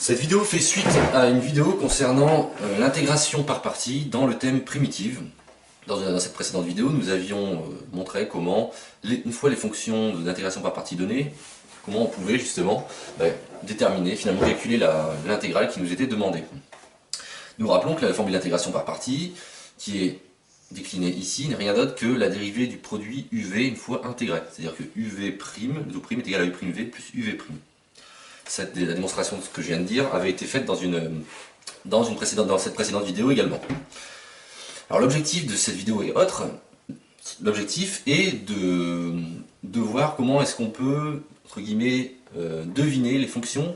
Cette vidéo fait suite à une vidéo concernant l'intégration par partie dans le thème primitive. Dans cette précédente vidéo, nous avions montré comment, une fois les fonctions d'intégration par partie données, comment on pouvait justement déterminer, finalement calculer l'intégrale qui nous était demandée. Nous rappelons que la formule d'intégration par partie, qui est déclinée ici, n'est rien d'autre que la dérivée du produit UV une fois intégré. C'est-à-dire que UV', le tout' est égal à U'V plus UV'. La démonstration de ce que je viens de dire avait été faite dans cette précédente vidéo également. Alors l'objectif de cette vidéo est autre. L'objectif est de voir comment est-ce qu'on peut, entre guillemets, deviner les fonctions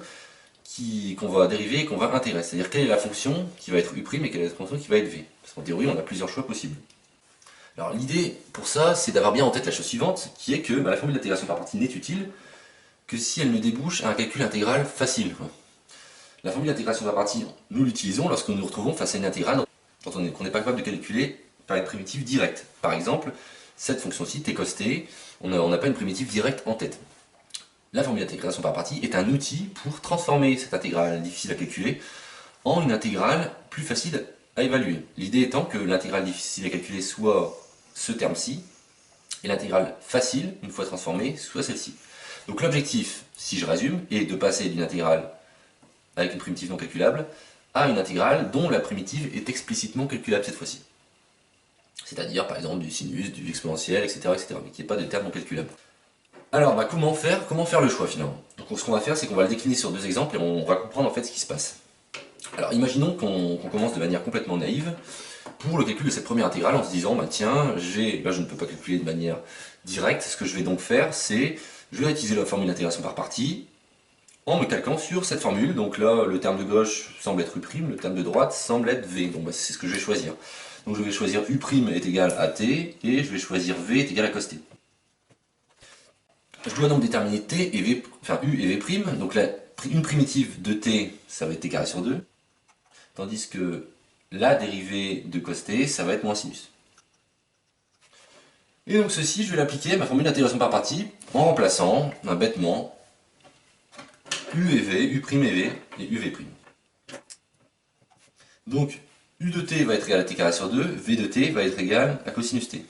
qu'on va dériver et qu'on va intégrer. C'est-à-dire quelle est la fonction qui va être U' et quelle est la fonction qui va être V. Parce qu'en théorie, on a plusieurs choix possibles. Alors l'idée pour ça, c'est d'avoir bien en tête la chose suivante, qui est que la formule d'intégration par partie n'est utile que si elle ne débouche à un calcul intégral facile. La formule d'intégration par partie, nous l'utilisons lorsque nous nous retrouvons face à une intégrale qu'on n'est pas capable de calculer par une primitive directe. Par exemple, cette fonction-ci, t cos t, on n'a pas une primitive directe en tête. La formule d'intégration par partie est un outil pour transformer cette intégrale difficile à calculer en une intégrale plus facile à évaluer. L'idée étant que l'intégrale difficile à calculer soit ce terme-ci, et l'intégrale facile, une fois transformée, soit celle-ci. Donc l'objectif, si je résume, est de passer d'une intégrale avec une primitive non calculable à une intégrale dont la primitive est explicitement calculable cette fois-ci. C'est-à-dire par exemple du sinus, du exponentiel, etc. mais qui n'est pas de terme non calculable. Alors comment faire le choix finalement? Donc ce qu'on va faire, c'est qu'on va le décliner sur deux exemples et on va comprendre en fait ce qui se passe. Alors imaginons qu'on commence de manière complètement naïve pour le calcul de cette première intégrale en se disant tiens, là je ne peux pas calculer de manière directe, ce que je vais donc faire c'est je vais utiliser la formule d'intégration par partie en me calquant sur cette formule. Donc là, le terme de gauche semble être U', le terme de droite semble être V. Donc c'est ce que je vais choisir. Donc je vais choisir U' est égal à T et je vais choisir V est égal à cos T. Je dois donc déterminer T et V, enfin U et V'. Donc là, une primitive de T, ça va être T carré sur 2. Tandis que la dérivée de cos T, ça va être moins sinus. Et donc ceci, je vais l'appliquer à ma formule d'intégration par partie en remplaçant, bêtement, U et V, U' et V et UV'. Donc U de T va être égal à T carré sur 2, V de T va être égal à cosinus T.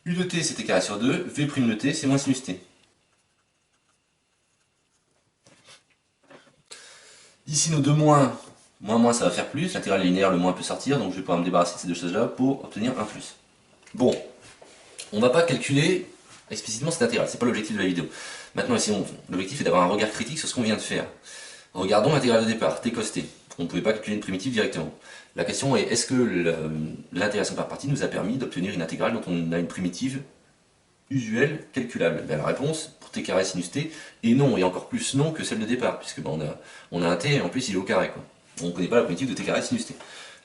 U de T c'est T carré sur 2, V' de T c'est moins sinus T. Ici nos deux moins ça va faire plus, l'intégrale linéaire le moins peut sortir, donc je vais pouvoir me débarrasser de ces deux choses-là pour obtenir un plus. Bon, on ne va pas calculer explicitement cette intégrale, c'est pas l'objectif de la vidéo. Maintenant ici, l'objectif est d'avoir un regard critique sur ce qu'on vient de faire. Regardons l'intégrale de départ, t cos t. On ne pouvait pas calculer une primitive directement. La question est, est-ce que l'intégration par partie nous a permis d'obtenir une intégrale dont on a une primitive usuelle calculable? La réponse, pour t carré sinus t, est non, et encore plus non que celle de départ, puisque on a un t et en plus il est au carré, quoi. On ne connaît pas la primitive de t carré sinus t.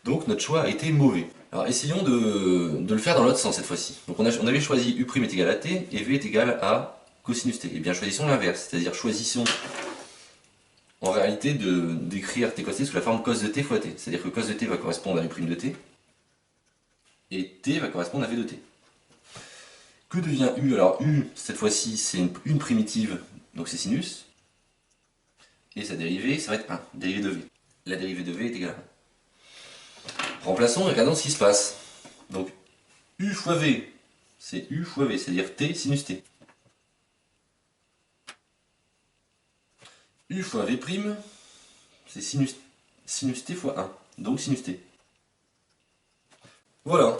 Donc notre choix a été mauvais. Alors essayons de le faire dans l'autre sens cette fois-ci. Donc on avait choisi U' est égal à t et V est égal à cosinus t. Et bien choisissons l'inverse, c'est-à-dire choisissons en réalité d'écrire t cos t sous la forme cos de t fois t. C'est-à-dire que cos de t va correspondre à U' de t et t va correspondre à V de t. Que devient U? Alors U, cette fois-ci, c'est une primitive, donc c'est sinus. Et sa dérivée, ça va être 1, dérivée de V. La dérivée de V est égale à 1. Remplaçons et regardons ce qui se passe. Donc U fois V, c'est U fois V, c'est-à-dire T sinus T. U fois V', c'est sinus T fois 1, donc sinus T. Voilà.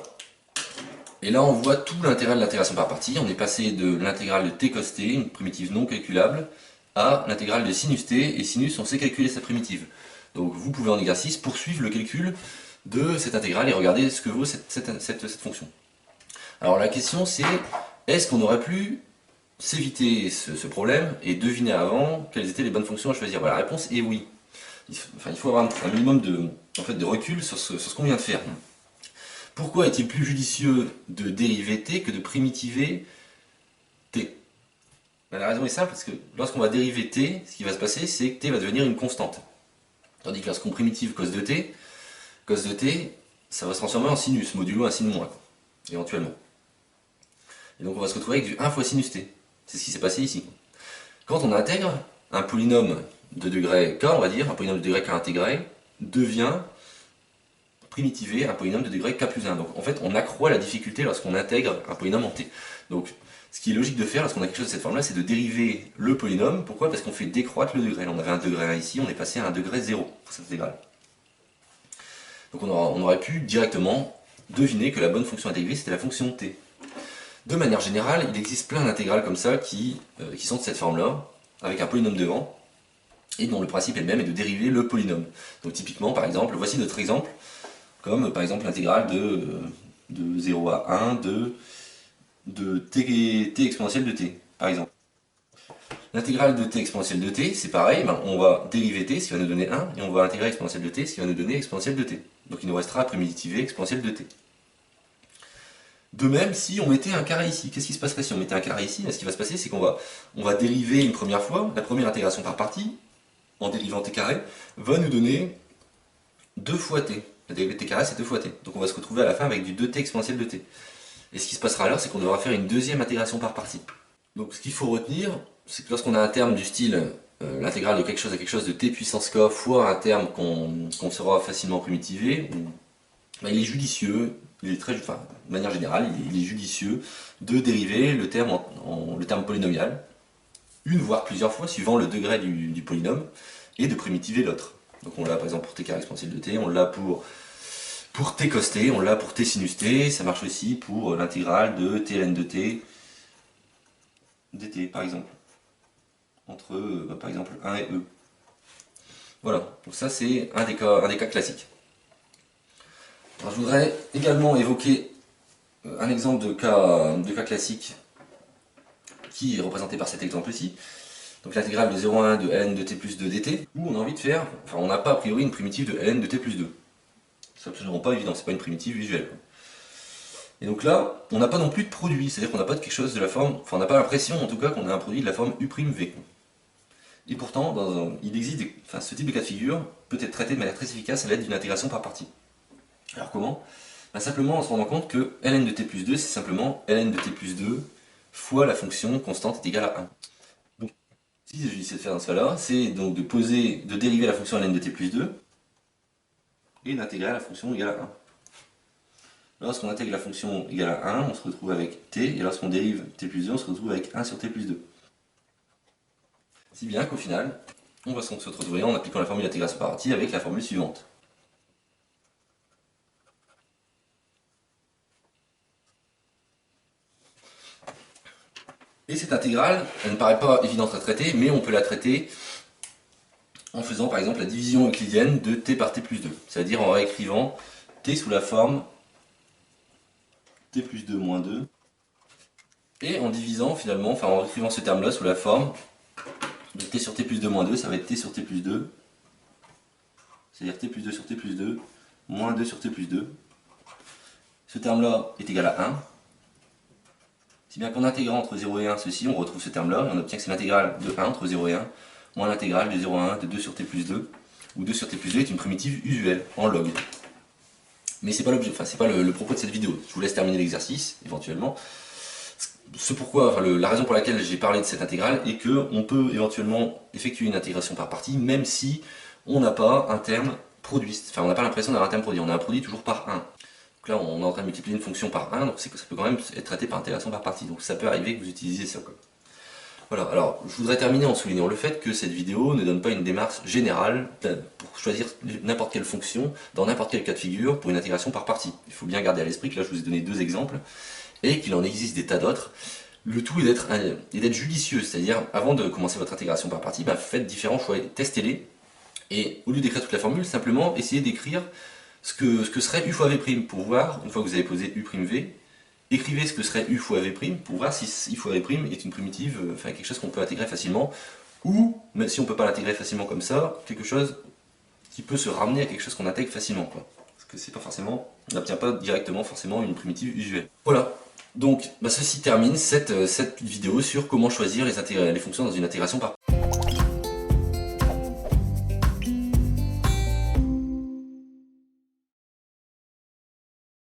Et là on voit tout l'intérêt de l'intégration par partie. On est passé de l'intégrale de T cos T, une primitive non calculable, à l'intégrale de sinus T, et sinus on sait calculer sa primitive. Donc vous pouvez en exercice poursuivre le calcul de cette intégrale et regarder ce que vaut cette fonction. Alors la question c'est, est-ce qu'on aurait pu s'éviter ce problème et deviner avant quelles étaient les bonnes fonctions à choisir? La réponse est oui. Il faut avoir un minimum de recul sur ce qu'on vient de faire. Pourquoi est-il plus judicieux de dériver t que de primitiver t? La raison est simple, parce que lorsqu'on va dériver t, ce qui va se passer, c'est que t va devenir une constante. Tandis que lorsqu'on primitive cos de t, ça va se transformer en sinus, modulo un sin moins, éventuellement. Et donc on va se retrouver avec du 1 fois sinus t. C'est ce qui s'est passé ici. Quand on intègre un polynôme de degré k, on va dire, un polynôme de degré k intégré, devient primitivé un polynôme de degré k plus 1. Donc en fait, on accroît la difficulté lorsqu'on intègre un polynôme en t. Donc ce qui est logique de faire lorsqu'on a quelque chose de cette forme-là, c'est de dériver le polynôme. Pourquoi? Parce qu'on fait décroître le degré. On avait un degré 1 ici, on est passé à un degré 0 pour cette intégrale. Donc on aurait pu directement deviner que la bonne fonction à dériver, c'était la fonction t. De manière générale, il existe plein d'intégrales comme ça qui sont de cette forme-là, avec un polynôme devant, et dont le principe est le même, est de dériver le polynôme. Donc typiquement, par exemple, voici notre exemple, comme par exemple l'intégrale de 0 à 1 de t exponentielle de t, par exemple. L'intégrale de t exponentielle de t, c'est pareil, ben on va dériver t, ce qui va nous donner 1, et on va intégrer exponentielle de t, ce qui va nous donner exponentielle de t. Donc il nous restera à primitiver exponentielle de t. De même, si on mettait un carré ici, qu'est-ce qui se passerait si on mettait un carré ici? Ce qui va se passer, c'est qu'on va dériver une première fois, la première intégration par partie, en dérivant t carré, va nous donner 2 fois t. La dérivée de t carré, c'est 2 fois t. Donc on va se retrouver à la fin avec du 2t exponentielle de t. Et ce qui se passera alors, c'est qu'on devra faire une deuxième intégration par partie. Donc ce qu'il faut retenir, c'est que lorsqu'on a un terme du style l'intégrale de quelque chose à quelque chose de t puissance k fois un terme qu'on saura facilement primitiver, ben, il est judicieux, il est très, enfin, de manière générale, il est judicieux de dériver le terme le terme polynomial, une voire plusieurs fois, suivant le degré du polynôme, et de primitiver l'autre. Donc on l'a par exemple pour t carré exponentielle de t, on l'a pour t cos t, on l'a pour t sinus t, ça marche aussi pour l'intégrale de t ln de t dt par exemple, entre par exemple 1 et e. Voilà, donc ça c'est un des cas classiques. Alors, je voudrais également évoquer un exemple de cas classique qui est représenté par cet exemple-ci. Donc l'intégrale de 0 à 1 de ln de t plus 2 dt, où on a envie de faire, enfin on n'a pas a priori une primitive de ln de t plus 2. C'est absolument pas évident, c'est pas une primitive visuelle. Et donc là, on n'a pas non plus de produit, c'est-à-dire qu'on n'a pas de quelque chose de la forme, enfin on n'a pas l'impression en tout cas qu'on a un produit de la forme u'v. Et pourtant, il existe ce type de cas de figure peut être traité de manière très efficace à l'aide d'une intégration par partie. Alors comment? Ben simplement en se rendant compte que ln de t plus 2, c'est simplement ln de t plus 2 fois la fonction constante est égale à 1. Donc, si j'essaie de faire dans ce cas-là, c'est donc de dériver la fonction ln de t plus 2 et d'intégrer la fonction égale à 1. Lorsqu'on intègre la fonction égale à 1, on se retrouve avec t, et lorsqu'on dérive t plus 2, on se retrouve avec 1 sur t plus 2. Si bien qu'au final, on va se retrouver en appliquant la formule d'intégration par partie avec la formule suivante. Et cette intégrale, elle ne paraît pas évidente à traiter, mais on peut la traiter en faisant par exemple la division euclidienne de t par t plus 2, c'est-à-dire en réécrivant t sous la forme t plus 2 moins 2, et en divisant finalement, enfin en réécrivant ce terme-là sous la forme de t sur t plus 2 moins 2, ça va être t sur t plus 2, c'est-à-dire t plus 2 sur t plus 2, moins 2 sur t plus 2. Ce terme-là est égal à 1. Si bien qu'en intégrant entre 0 et 1 ceci, on retrouve ce terme-là, et on obtient que c'est l'intégrale de 1 entre 0 et 1, moins l'intégrale de 0 à 1 de 2 sur t plus 2, où 2 sur t plus 2 est une primitive usuelle, en log. Mais c'est pas l'objet, enfin c'est pas le propos de cette vidéo. Je vous laisse terminer l'exercice, éventuellement. La raison pour laquelle j'ai parlé de cette intégrale est qu'on peut éventuellement effectuer une intégration par partie, même si on n'a pas un terme produit. Enfin, on n'a pas l'impression d'avoir un terme produit, on a un produit toujours par 1. Donc là, on est en train de multiplier une fonction par 1, donc c'est que ça peut quand même être traité par intégration par partie. Donc ça peut arriver que vous utilisiez ça. Voilà, alors je voudrais terminer en soulignant le fait que cette vidéo ne donne pas une démarche générale pour choisir n'importe quelle fonction dans n'importe quel cas de figure pour une intégration par partie. Il faut bien garder à l'esprit que là je vous ai donné 2 exemples et qu'il en existe des tas d'autres. Le tout est d'être judicieux, c'est-à-dire avant de commencer votre intégration par partie, faites différents choix, testez-les et au lieu d'écrire toute la formule, simplement essayez d'écrire ce que serait u fois v' pour voir, une fois que vous avez posé u'v, écrivez ce que serait u fois v' pour voir si u fois v' est une primitive, enfin quelque chose qu'on peut intégrer facilement, ou, même si on ne peut pas l'intégrer facilement comme ça, quelque chose qui peut se ramener à quelque chose qu'on intègre facilement, quoi. Parce que c'est pas forcément, on n'obtient pas directement forcément une primitive usuelle. Voilà, donc ceci termine cette vidéo sur comment choisir les fonctions dans une intégration par